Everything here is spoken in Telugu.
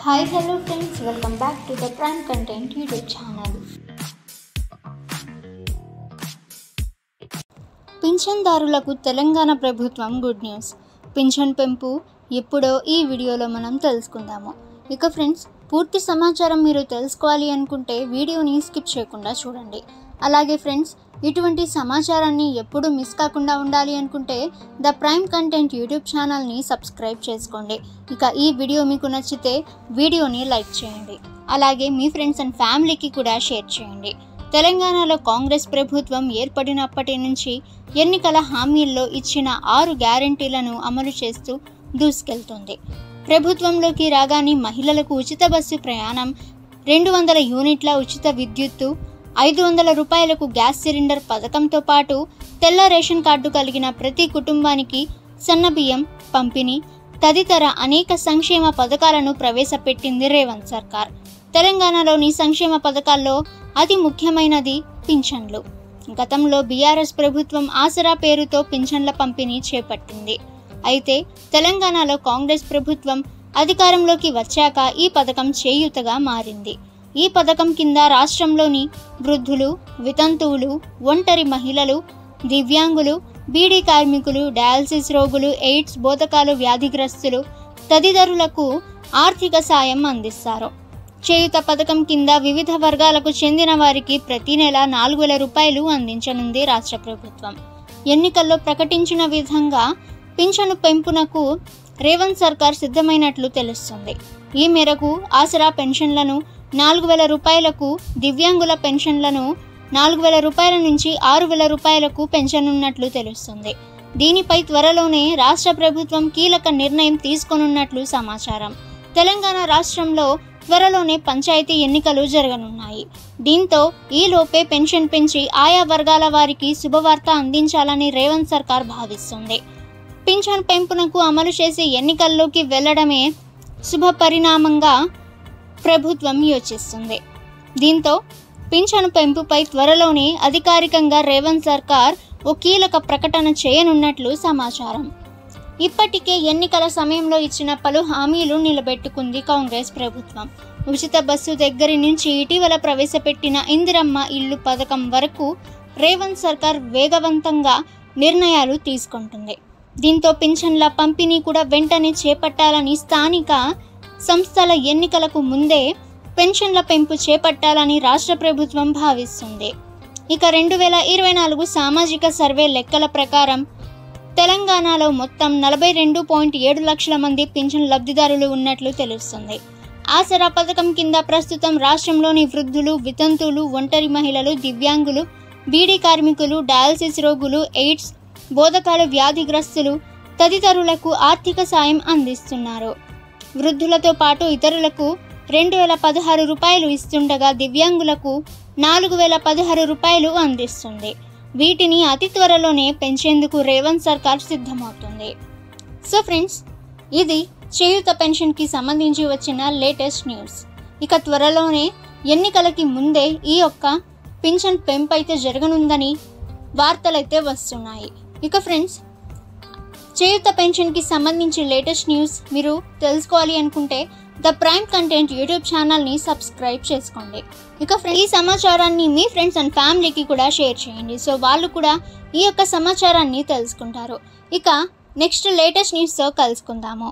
Hi, hello friends, welcome back to the Prime Content YouTube channel. పింఛన్దారులకు Telangana ప్రభుత్వం గుడ్ న్యూస్. పింఛన్ పెంపు ఎప్పుడో ఈ వీడియోలో మనం తెలుసుకుందాము. ఇక ఫ్రెండ్స్, పూర్తి సమాచారం మీరు తెలుసుకోవాలి అనుకుంటే వీడియోని స్కిప్ చేయకుండా చూడండి. అలాగే ఫ్రెండ్స్, ఇటువంటి సమాచారాన్ని ఎప్పుడు మిస్ కాకుండా ఉండాలి అనుకుంటే ద ప్రైమ్ కంటెంట్ యూట్యూబ్ ఛానల్ని సబ్స్క్రైబ్ చేసుకోండి. ఇక ఈ వీడియో మీకు నచ్చితే వీడియోని లైక్ చేయండి. అలాగే మీ ఫ్రెండ్స్ అండ్ ఫ్యామిలీకి కూడా షేర్ చేయండి. తెలంగాణలో కాంగ్రెస్ ప్రభుత్వం ఏర్పడినప్పటి నుంచి ఎన్నికల హామీల్లో ఇచ్చిన 6 గ్యారెంటీలను అమలు చేస్తూ దూసుకెళ్తుంది. ప్రభుత్వంలోకి రాగానే మహిళలకు ఉచిత బస్సు ప్రయాణం, 200 యూనిట్ల ఉచిత విద్యుత్తు, 500 రూపాయలకు గ్యాస్ సిలిండర్ పథకంతో పాటు తెల్ల రేషన్ కార్డు కలిగిన ప్రతి కుటుంబానికి సన్నబియ్యం పంపిణీ తదితర అనేక సంక్షేమ పథకాలను ప్రవేశపెట్టింది రేవంత్ సర్కార్. తెలంగాణలోని సంక్షేమ పథకాల్లో అతి ముఖ్యమైనది పింఛన్లు. గతంలో బీఆర్ఎస్ ప్రభుత్వం ఆసరా పేరుతో పింఛన్ల పంపిణీ చేపట్టింది. అయితే తెలంగాణలో కాంగ్రెస్ ప్రభుత్వం అధికారంలోకి వచ్చాక ఈ పథకం చేయూతగా మారింది. ఈ పథకం కింద రాష్ట్రంలోని వృద్ధులు, వితంతువులు, ఒంటరి మహిళలు, దివ్యాంగులు, బీడీ కార్మికులు, డయాలసిస్ రోగులు, ఎయిడ్స్, బోధకాలు వ్యాధిగ్రస్తులు తదితరులకు ఆర్థిక సాయం అందిస్తారు. చేయూత పథకం కింద వివిధ వర్గాలకు చెందిన వారికి ప్రతి నెల 4,000 రూపాయలు అందించనుంది రాష్ట్ర ప్రభుత్వం. ఎన్నికల్లో ప్రకటించిన విధంగా పింఛను పెంపునకు రేవంత్ సర్కార్ సిద్ధమైనట్లు తెలుస్తుంది. ఈ మేరకు ఆసరా పెన్షన్లను 4,000 రూపాయలకు, దివ్యాంగుల పెన్షన్లను 4,000 రూపాయల నుంచి 6,000 రూపాయలకు పెంచనున్నట్లు తెలుస్తుంది. దీనిపై త్వరలోనే రాష్ట్ర ప్రభుత్వం కీలక నిర్ణయం తీసుకోనున్నట్లు సమాచారం. తెలంగాణ రాష్ట్రంలో త్వరలోనే పంచాయతీ ఎన్నికలు జరగనున్నాయి. దీంతో ఈలోపే పెన్షన్ పెంచి ఆయా వర్గాల వారికి శుభవార్త అందించాలని రేవంత్ సర్కార్ భావిస్తుంది. పింఛన్ పెంపునకు అమలు చేసి ఎన్నికల్లోకి వెళ్లడమే శుభ పరిణామంగా ప్రభుత్వం యోచిస్తుంది. దీంతో పింఛను పెంపుపై త్వరలోనే అధికారికంగా రేవంత్ సర్కార్ ఓ కీలక ప్రకటన చేయనున్నట్లు సమాచారం. ఇప్పటికే ఎన్నికల సమయంలో ఇచ్చిన పలు హామీలు నిలబెట్టుకుంది కాంగ్రెస్ ప్రభుత్వం. ఉచిత బస్సు దగ్గరి నుంచి ఇటీవల ప్రవేశపెట్టిన ఇందిరమ్మ ఇల్లు పథకం వరకు రేవంత్ సర్కార్ వేగవంతంగా నిర్ణయాలు తీసుకుంటుంది. దీంతో పింఛన్ల పంపిణీ కూడా వెంటనే చేపట్టాలని, స్థానిక సంస్థల ఎన్నికలకు ముందే పెన్షన్ల పెంపు చేపట్టాలని రాష్ట్ర ప్రభుత్వం భావిస్తుంది. ఇక 2024 సామాజిక సర్వే లెక్కల ప్రకారం తెలంగాణలో మొత్తం 42.7 లక్షల మంది పింఛన్ లబ్ధిదారులు ఉన్నట్లు తెలుస్తుంది. ఆసరా పథకం కింద ప్రస్తుతం రాష్ట్రంలోని వృద్ధులు, వితంతువులు, ఒంటరి మహిళలు, దివ్యాంగులు, బీడీ కార్మికులు, డయాలసిస్ రోగులు, ఎయిడ్స్, బోధకాలు వ్యాధిగ్రస్తులు తదితరులకు ఆర్థిక సాయం అందిస్తున్నారు. వృద్ధులతో పాటు ఇతరులకు 2,016 రూపాయలు ఇస్తుండగా దివ్యాంగులకు 4,016 రూపాయలు అందిస్తుంది. వీటిని అతి త్వరలోనే పెంచేందుకు రేవంత్ సర్కార్ సిద్ధమవుతుంది. సో ఫ్రెండ్స్, ఇది చేయూత పెన్షన్కి సంబంధించి వచ్చిన లేటెస్ట్ న్యూస్. ఇక త్వరలోనే ఎన్నికలకి ముందే ఈ యొక్క పింఛన్ పెంపు అయితే జరగనుందని వార్తలైతే వస్తున్నాయి. ఇక ఫ్రెండ్స్, చేయూత పెన్షన్కి సంబంధించి లేటెస్ట్ న్యూస్ మీరు తెలుసుకోవాలి అనుకుంటే ద ప్రైమ్ కంటెంట్ యూట్యూబ్ ఛానల్ని సబ్స్క్రైబ్ చేసుకోండి. ఇక ఈ సమాచారాన్ని మీ ఫ్రెండ్స్ అండ్ ఫ్యామిలీకి కూడా షేర్ చేయండి. సో వాళ్ళు కూడా ఈ యొక్క సమాచారాన్ని తెలుసుకుంటారు. ఇక నెక్స్ట్ లేటెస్ట్ న్యూస్తో కలుసుకుందాము.